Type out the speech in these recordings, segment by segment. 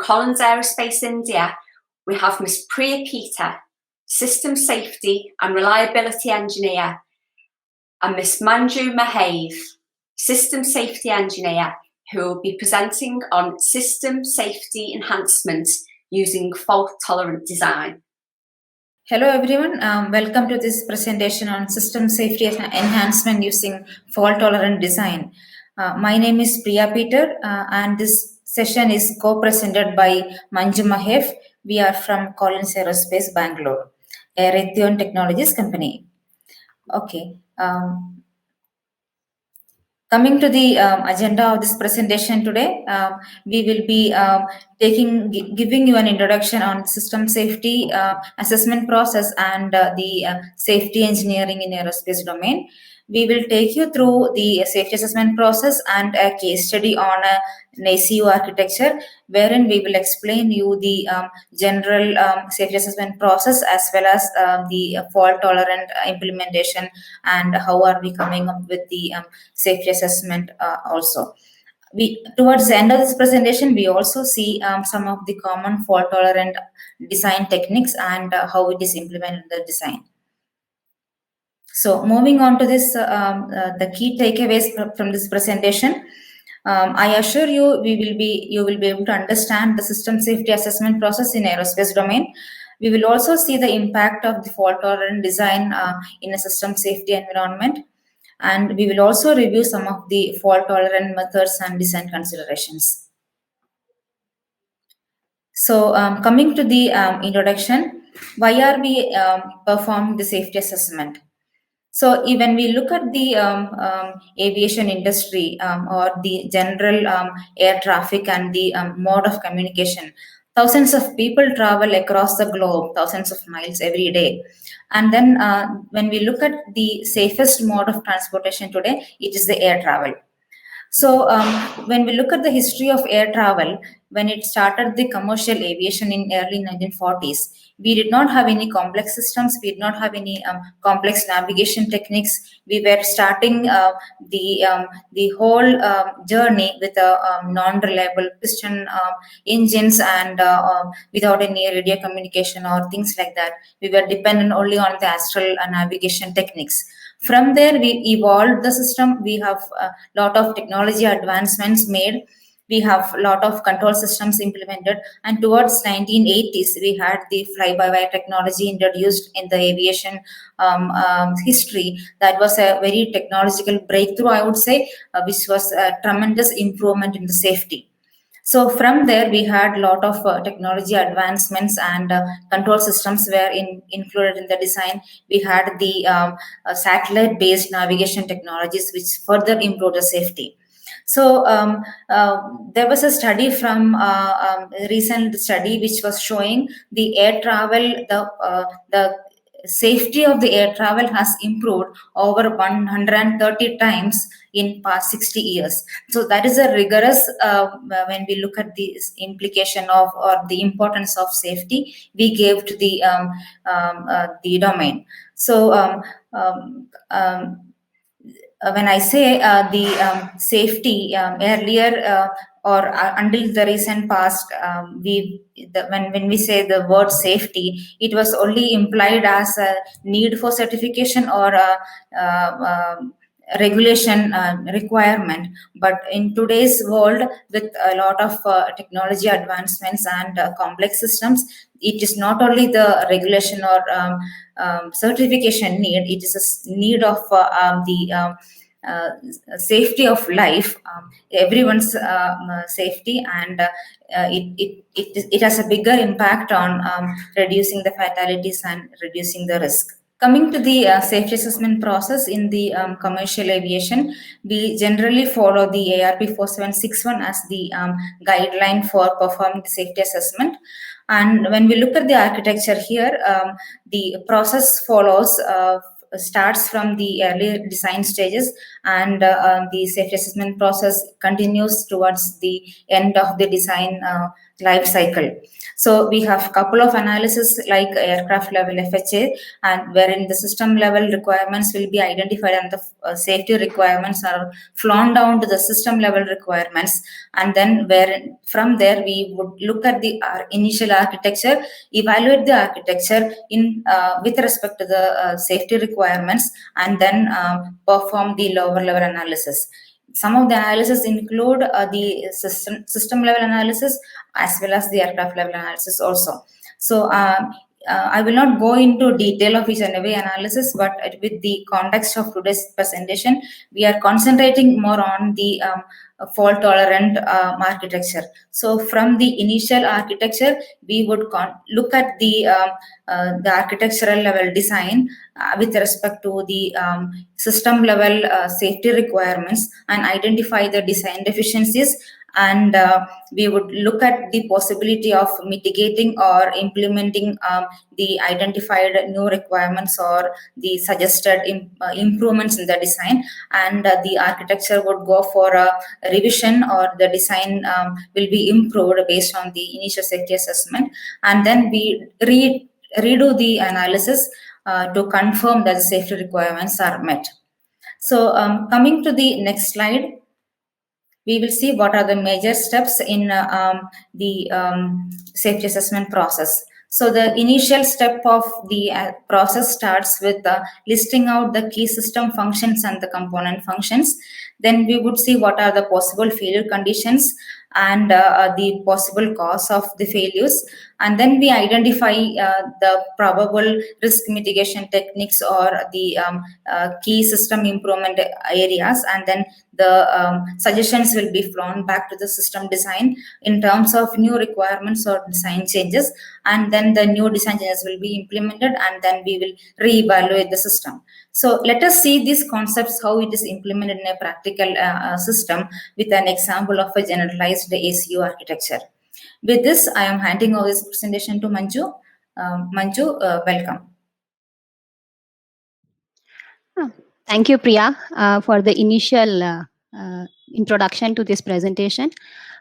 Collins Aerospace India, we have Miss Priya Peter, System Safety and Reliability Engineer, and Miss Manju Mahav, System Safety Engineer, who will be presenting on system safety enhancements using fault-tolerant design. Hello everyone, welcome to this presentation on system safety enhancement using fault-tolerant design. My name is Priya Peter and this session is co-presented by Manju Mahav. We are from Collins Aerospace, Bangalore, a Raytheon Technologies company. Okay. Coming to the agenda of this presentation today, we will be giving you an introduction on system safety assessment process and the safety engineering in aerospace domain. We will take you through the safety assessment process and a case study on an ACU architecture, wherein we will explain you the general safety assessment process as well as the fault tolerant implementation and how are we coming up with the safety assessment also. Towards the end of this presentation, we also see some of the common fault tolerant design techniques and how it is implemented in the design. So moving on to this, the key takeaways from this presentation. I assure you, you will be able to understand the system safety assessment process in aerospace domain. We will also see the impact of the fault tolerant design in a system safety environment. And we will also review some of the fault tolerant methods and design considerations. So coming to the introduction, why are we performing the safety assessment? So when we look at the aviation industry or the general air traffic and the mode of communication, thousands of people travel across the globe, thousands of miles every day. And then when we look at the safest mode of transportation today, it is the air travel. So when we look at the history of air travel, when it started the commercial aviation in early 1940s, we did not have any complex systems. We did not have any complex navigation techniques. We were starting the whole journey with a non-reliable piston engines and without any radio communication or things like that. We were dependent only on the astral navigation techniques. From there, we evolved the system. We have a lot of technology advancements made. We have a lot of control systems implemented. And towards 1980s, we had the fly-by-wire technology introduced in the aviation history. That was a very technological breakthrough, I would say, which was a tremendous improvement in the safety. So from there, we had a lot of technology advancements and control systems were included in the design. We had the satellite-based navigation technologies, which further improved the safety. So there was a study from a recent study which was showing the air travel, the safety of the air travel has improved over 130 times in past 60 years. So that is a rigorous, when we look at the implication of or the importance of safety, we gave to the domain. So when I say the safety earlier or until the recent past, when we say the word safety, it was only implied as a need for certification or a regulation requirement. But in today's world, with a lot of technology advancements and complex systems, it is not only the regulation or certification need, it is a need of the safety of life, everyone's safety, and it has a bigger impact on reducing the fatalities and reducing the risk. Coming to the safety assessment process in the commercial aviation, we generally follow the ARP 4761 as the guideline for performing the safety assessment. And when we look at the architecture here, the process follows starts from the early design stages, and the safety assessment process continues towards the end of the design life cycle. So we have couple of analysis like aircraft level FHA, and wherein the system level requirements will be identified and the safety requirements are flown down to the system level requirements, and then where from there we would look at the initial architecture, evaluate the architecture in with respect to the safety requirements, and then perform the lower level analysis. Some of the analysis include the system level analysis as well as the aircraft level analysis also. So I will not go into detail of each and every analysis, but with the context of today's presentation, we are concentrating more on the fault tolerant architecture. So from the initial architecture, we would look at the architectural level design with respect to the system level safety requirements and identify the design deficiencies, and we would look at the possibility of mitigating or implementing the identified new requirements or the suggested improvements in the design, and the architecture would go for a revision, or the design will be improved based on the initial safety assessment, and then we redo the analysis to confirm that the safety requirements are met. So coming to the next slide, we will see what are the major steps in the safety assessment process. So the initial step of the process starts with listing out the key system functions and the component functions. Then we would see what are the possible failure conditions and the possible cause of the failures, and then we identify the probable risk mitigation techniques or the key system improvement areas, and then the suggestions will be flown back to the system design in terms of new requirements or design changes, and then the new design changes will be implemented, and then we will reevaluate the system. So let us see these concepts, how it is implemented in a practical system with an example of a generalized ACU architecture. With this, I am handing over this presentation to Manju. Manju, welcome. Thank you, Priya, for the initial introduction to this presentation.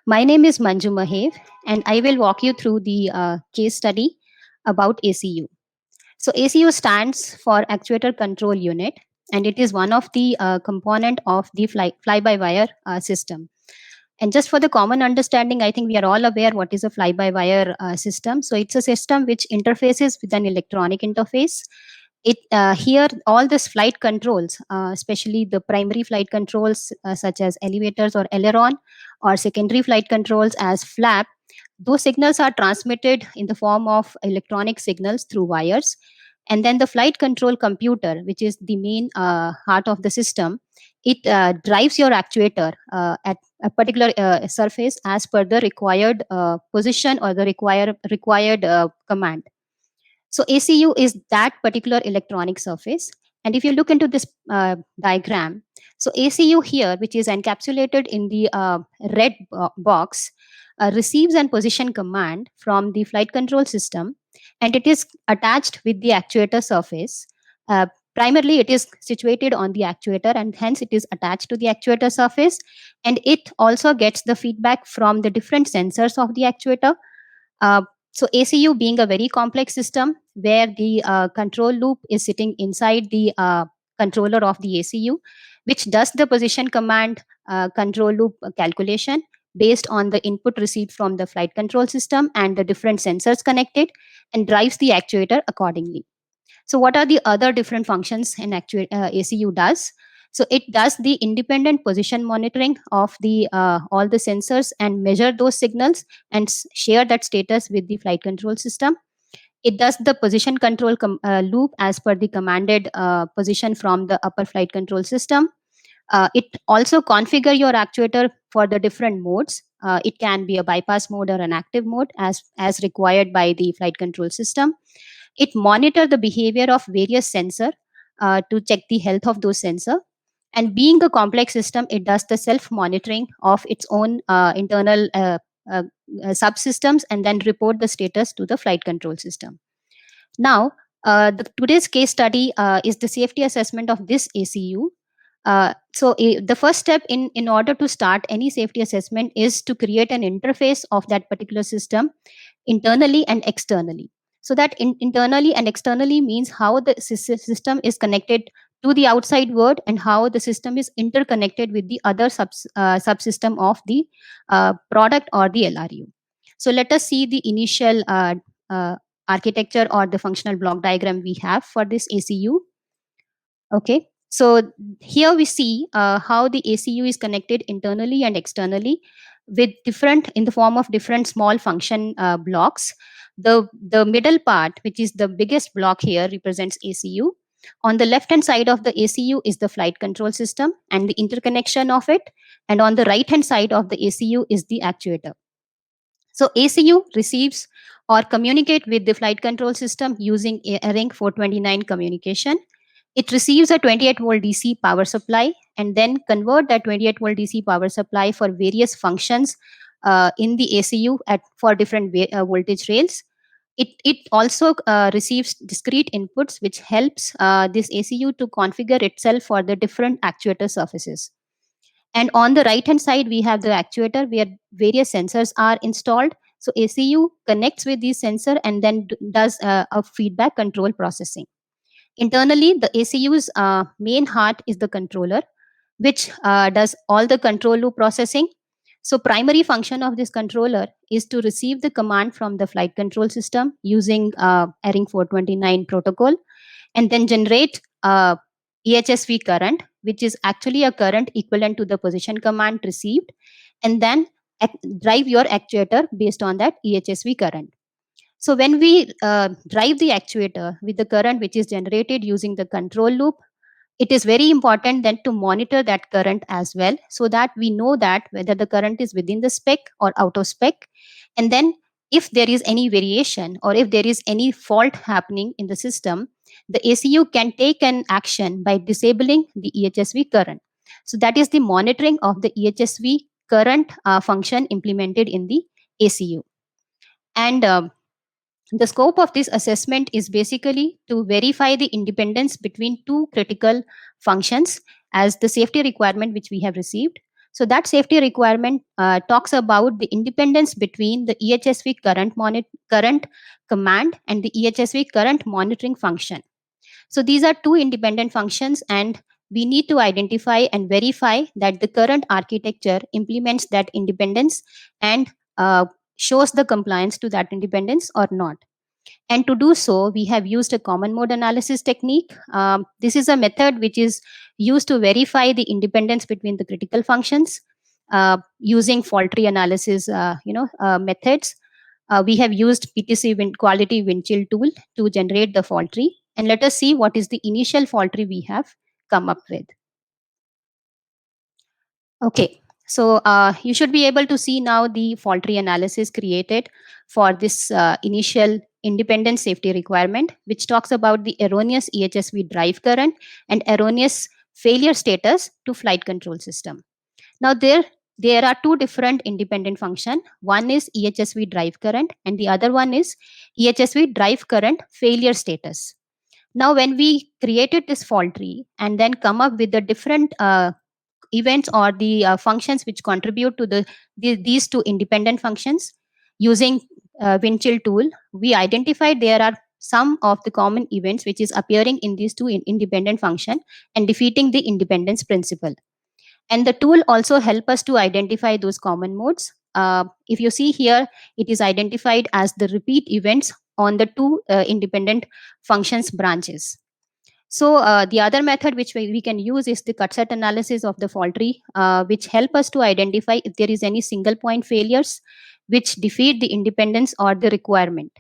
My name is Manju Mahev, and I will walk you through the case study about ACU. So ACU stands for Actuator Control Unit, and it is one of the component of the fly-by-wire system. And just for the common understanding, I think we are all aware what is a fly-by-wire system. So it's a system which interfaces with an electronic interface. Here all this flight controls, especially the primary flight controls such as elevators or aileron, or secondary flight controls as flap, those signals are transmitted in the form of electronic signals through wires. And then the flight control computer, which is the main heart of the system, it drives your actuator at a particular surface as per the required position or the required command. So ACU is that particular electronic surface. And if you look into this diagram, so ACU here, which is encapsulated in the red box, receives and position command from the flight control system, and it is attached with the actuator surface. Primarily, it is situated on the actuator, and hence it is attached to the actuator surface, and it also gets the feedback from the different sensors of the actuator. So ACU being a very complex system where the control loop is sitting inside the controller of the ACU, which does the position command control loop calculation based on the input received from the flight control system and the different sensors connected, and drives the actuator accordingly. So what are the other different functions an ACU does? So it does the independent position monitoring of the all the sensors and measure those signals and share that status with the flight control system. It does the position control loop as per the commanded position from the upper flight control system. It also configure your actuator for the different modes. It can be a bypass mode or an active mode as required by the flight control system. It monitor the behavior of various sensor to check the health of those sensor. And being a complex system, it does the self-monitoring of its own internal subsystems and then report the status to the flight control system. Now, today's case study is the safety assessment of this ACU. The first step in order to start any safety assessment is to create an interface of that particular system internally and externally. So that internally and externally means how the system is connected to the outside world and how the system is interconnected with the other subsystem of the product or the LRU. So let us see the initial architecture or the functional block diagram we have for this ACU. Okay, so here we see how the ACU is connected internally and externally with different in the form of different small function blocks. The middle part, which is the biggest block here, represents ACU. On the left hand side of the ACU is the flight control system and the interconnection of it, and on the right hand side of the ACU is the actuator. So ACU receives or communicate with the flight control system using ARINC 429 communication. It receives a 28 volt DC power supply and then convert that 28 volt DC power supply for various functions in the ACU for different voltage rails. It also receives discrete inputs which helps this ACU to configure itself for the different actuator surfaces. And on the right hand side, we have the actuator where various sensors are installed. So ACU connects with these sensor and then does a feedback control processing. Internally, the ACU's main heart is the controller, which does all the control loop processing. So primary function of this controller is to receive the command from the flight control system using ARINC 429 protocol and then generate EHSV current, which is actually a current equivalent to the position command received, and then drive your actuator based on that EHSV current. So when we drive the actuator with the current which is generated using the control loop, it is very important then to monitor that current as well, so that we know that whether the current is within the spec or out of spec. And then if there is any variation or if there is any fault happening in the system, the ACU can take an action by disabling the EHSV current. So that is the monitoring of the EHSV current function implemented in the ACU. And the scope of this assessment is basically to verify the independence between two critical functions as the safety requirement which we have received. So that safety requirement talks about the independence between the EHSV current command and the EHSV current monitoring function. So these are two independent functions, and we need to identify and verify that the current architecture implements that independence and shows the compliance to that independence or not. And to do so, we have used a common mode analysis technique. This is a method which is used to verify the independence between the critical functions using fault tree analysis methods. We have used PTC quality wind chill tool to generate the fault tree. And let us see what is the initial fault tree we have come up with. Okay, so you should be able to see now the fault tree analysis created for this initial independent safety requirement, which talks about the erroneous EHSV drive current and erroneous failure status to flight control system. Now there are two different independent functions. One is EHSV drive current and the other one is EHSV drive current failure status. Now when we created this fault tree and then come up with the different events or the functions which contribute to these two independent functions using wind chill tool, we identified there are some of the common events which is appearing in these two independent function and defeating the independence principle. And the tool also help us to identify those common modes. If you see here, it is identified as the repeat events on the two independent functions branches. So the other method which we can use is the cut set analysis of the fault tree, which help us to identify if there is any single point failures which defeat the independence or the requirement.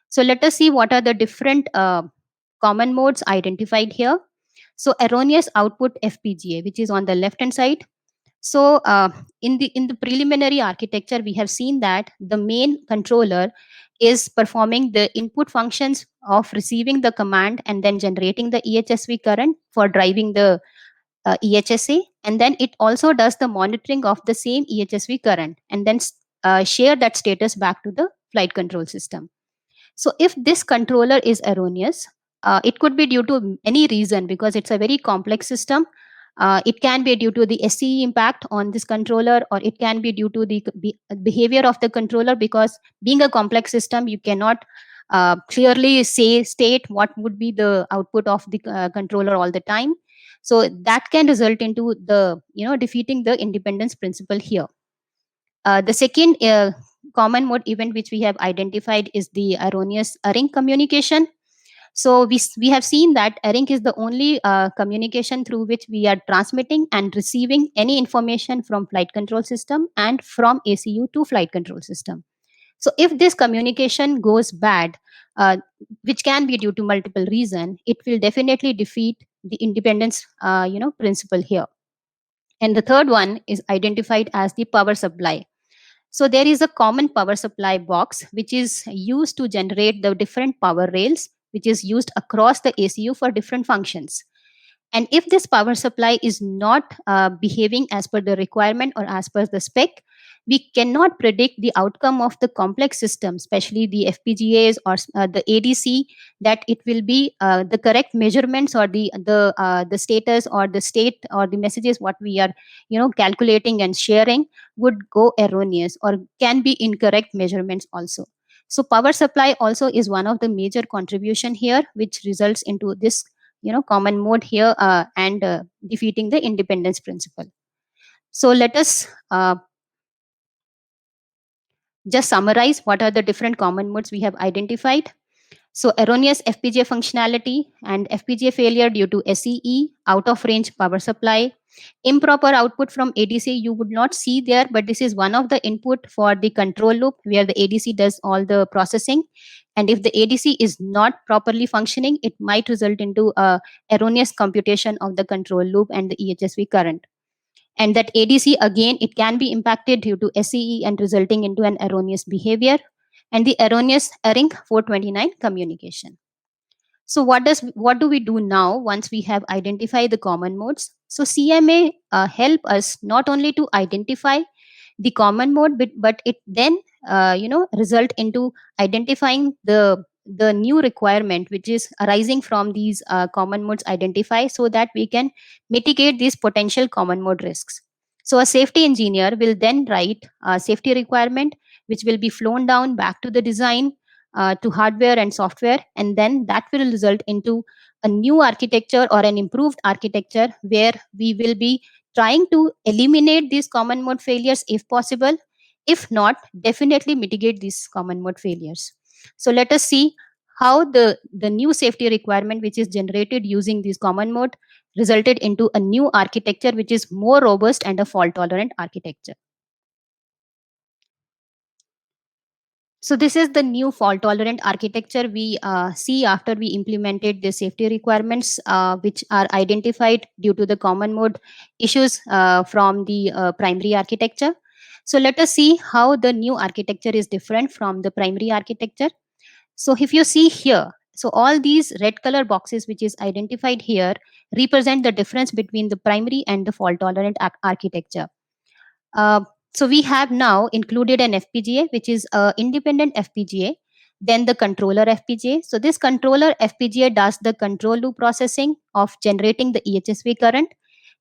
So let us see what are the different common modes identified here. So erroneous output FPGA, which is on the left hand side. So in the preliminary architecture, we have seen that the main controller is performing the input functions of receiving the command and then generating the EHSV current for driving the EHSA, and then it also does the monitoring of the same EHSV current and then share that status back to the flight control system. So if this controller is erroneous, it could be due to any reason because it's a very complex system. It can be due to the SCE impact on this controller, or it can be due to the behavior of the controller, because being a complex system, you cannot clearly state what would be the output of the controller all the time. So that can result into the defeating the independence principle here. The second common mode event which we have identified is the erroneous ARINC communication. So we have seen that ARINC is the only communication through which we are transmitting and receiving any information from flight control system and from ACU to flight control system. So if this communication goes bad, which can be due to multiple reasons, it will definitely defeat the independence principle here. And the third one is identified as the power supply. So there is a common power supply box which is used to generate the different power rails, which is used across the ACU for different functions. And if this power supply is not behaving as per the requirement or as per the spec, we cannot predict the outcome of the complex system, especially the FPGAs or the ADC, that it will be the correct measurements or the status or the state or the messages what we are calculating and sharing would go erroneous or can be incorrect measurements also. So power supply also is one of the major contribution here, which results into this common mode here and defeating the independence principle. So let us just summarize what are the different common modes we have identified. So erroneous FPGA functionality and FPGA failure due to SCE, out of range power supply, improper output from ADC you would not see there, but this is one of the input for the control loop where the ADC does all the processing. And if the ADC is not properly functioning, it might result into a erroneous computation of the control loop and the EHSV current. And that ADC, again, it can be impacted due to SCE and resulting into an erroneous behavior, and the erroneous ARINC 429 communication. So what do we do now once we have identified the common modes? So CMA help us not only to identify the common mode, but it then result into identifying the new requirement which is arising from these common modes identified, so that we can mitigate these potential common mode risks. So a safety engineer will then write a safety requirement which will be flown down back to the design, to hardware and software, and then that will result into a new architecture or an improved architecture where we will be trying to eliminate these common mode failures if possible. If not, definitely mitigate these common mode failures. So let us see how the new safety requirement which is generated using this common mode resulted into a new architecture which is more robust and a fault tolerant architecture. So this is the new fault tolerant architecture we see after we implemented the safety requirements which are identified due to the common mode issues from the primary architecture. So let us see how the new architecture is different from the primary architecture. So if you see here, so all these red color boxes which is identified here represent the difference between the primary and the fault tolerant architecture. So we have now included an FPGA, which is an independent FPGA, then the controller FPGA. So this controller FPGA does the control loop processing of generating the EHSV current,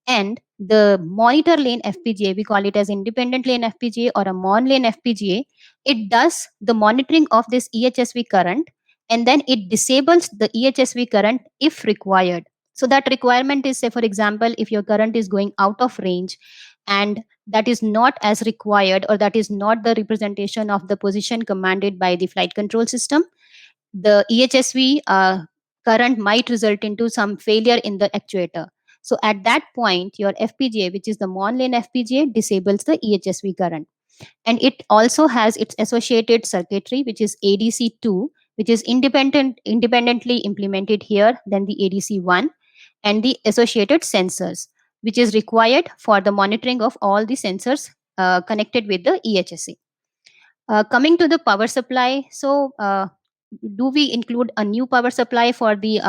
and the monitor lane FPGA, we call it as independent lane FPGA or a MON lane FPGA, it does the monitoring of this EHSV current, and then it disables the EHSV current if required. So that requirement is, say, for example, if your current is going out of range and that is not as required, or that is not the representation of the position commanded by the flight control system, the EHSV current might result into some failure in the actuator. So at that point, your FPGA, which is the MON lane FPGA, disables the EHSV current. And it also has its associated circuitry, which is ADC2, which is independently implemented here, then the ADC1, and the associated sensors, which is required for the monitoring of all the sensors connected with the EHSA. Coming to the power supply, so do we include a new power supply for the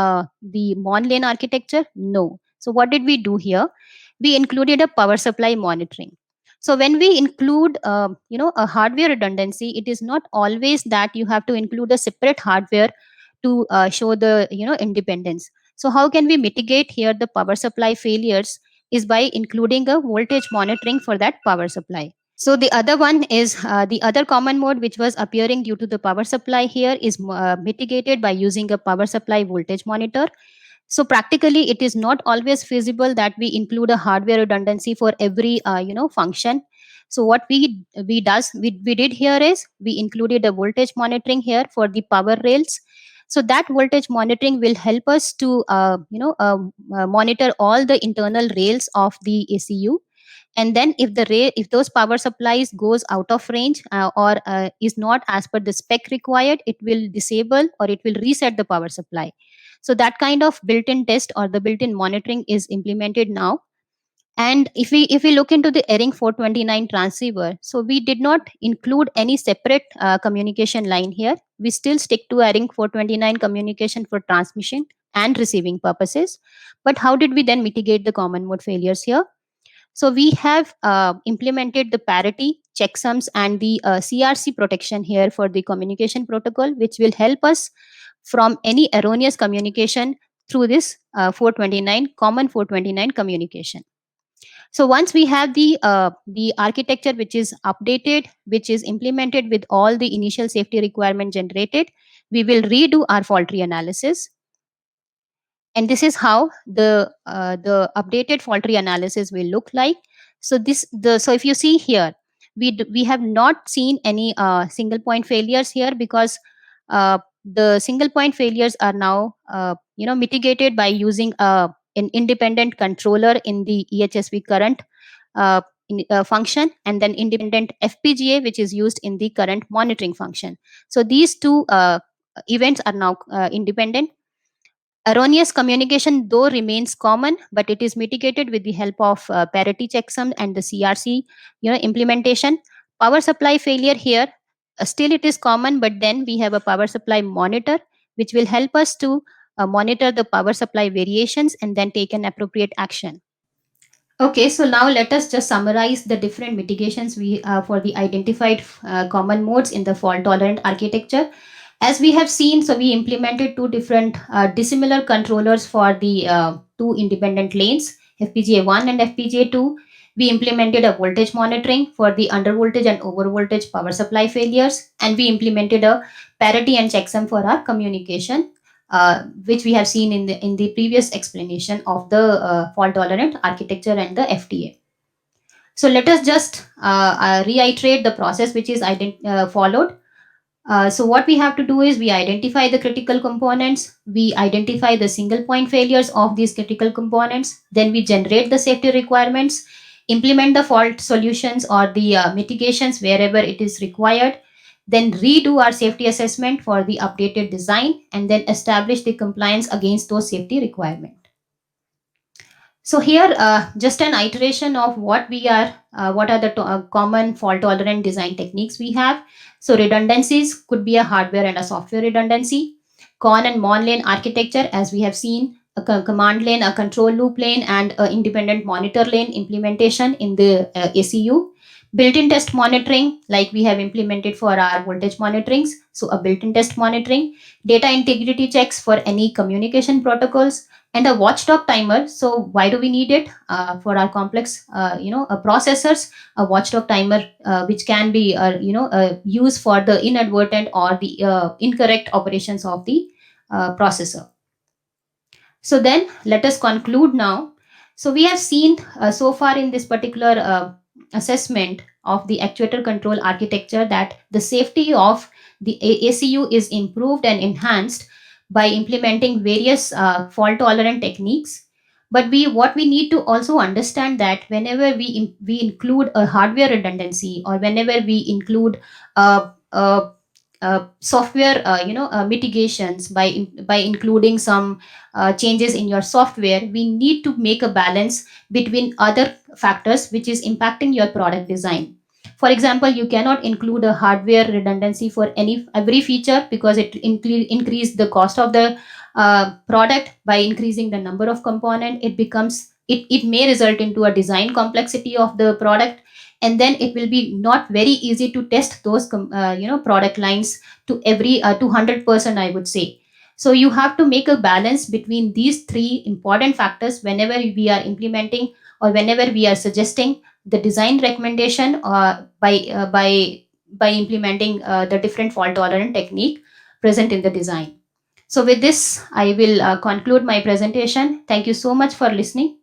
MON lane architecture? No. So what did we do here? We included a power supply monitoring. So when we include a hardware redundancy, it is not always that you have to include a separate hardware to show the independence. So how can we mitigate here the power supply failures is by including a voltage monitoring for that power supply. So the other one is the other common mode which was appearing due to the power supply here is mitigated by using a power supply voltage monitor. So practically it is not always feasible that we include a hardware redundancy for every function. So what we did here is we included a voltage monitoring here for the power rails. So that voltage monitoring will help us to monitor all the internal rails of the ACU. And then if those power supplies goes out of range or is not as per the spec required, it will disable or it will reset the power supply. So that kind of built-in test or the built-in monitoring is implemented now. And if we look into the Airing 429 transceiver, so we did not include any separate communication line here. We still stick to Airing 429 communication for transmission and receiving purposes. But how did we then mitigate the common mode failures here? So we have implemented the parity, checksums, and the CRC protection here for the communication protocol, which will help us from any erroneous communication through this 429 common 429 communication. So once we have the architecture which is updated, which is implemented with all the initial safety requirement generated, we will redo our fault tree analysis. And this is how the updated fault tree analysis will look like. So so if you see here, we have not seen any single point failures here, because the single point failures are now mitigated by using an independent controller in the EHSV current function, and then independent FPGA which is used in the current monitoring function. So these two events are now independent. Erroneous communication though remains common, but it is mitigated with the help of parity checksum and the CRC implementation. Power supply failure here, still it is common, but then we have a power supply monitor which will help us to monitor the power supply variations and then take an appropriate action. Okay, so now let us just summarize the different mitigations we for the identified common modes in the fault tolerant architecture. As we have seen, so we implemented two different dissimilar controllers for the two independent lanes, FPGA 1 and FPGA 2. We implemented a voltage monitoring for the under voltage and over voltage power supply failures, and we implemented a parity and checksum for our communication, which we have seen in the previous explanation of the fault tolerant architecture and the FTA. So let us just reiterate the process which is followed. So what we have to do is we identify the critical components, we identify the single point failures of these critical components, then we generate the safety requirements, implement the fault solutions or the mitigations wherever it is required, then redo our safety assessment for the updated design, and then establish the compliance against those safety requirements. So here, just an iteration of what are the common fault tolerant design techniques we have. So redundancies could be a hardware and a software redundancy. Con and mon lane architecture, as we have seen, a command lane, a control loop lane, and an independent monitor lane implementation in the ACU. Built-in test monitoring, like we have implemented for our voltage monitorings. So a built-in test monitoring, data integrity checks for any communication protocols, and a watchdog timer. So why do we need it? For our complex processors, a watchdog timer which can be used for the inadvertent or the incorrect operations of the processor. So then let us conclude now. So we have seen so far in this particular assessment of the actuator control architecture that the safety of the ACU is improved and enhanced by implementing various fault tolerant techniques. But what we need to also understand that whenever we include a hardware redundancy, or whenever we include software mitigations by including some changes in your software, we need to make a balance between other factors which is impacting your product design. For example, you cannot include a hardware redundancy for every feature, because it increase the cost of the product. By increasing the number of component, it may result into a design complexity of the product, and then it will be not very easy to test those product lines to every 200%, I would say. So you have to make a balance between these three important factors whenever we are implementing or whenever we are suggesting the design recommendation by implementing the different fault tolerant technique present in the design. So with this, I will conclude my presentation. Thank you so much for listening.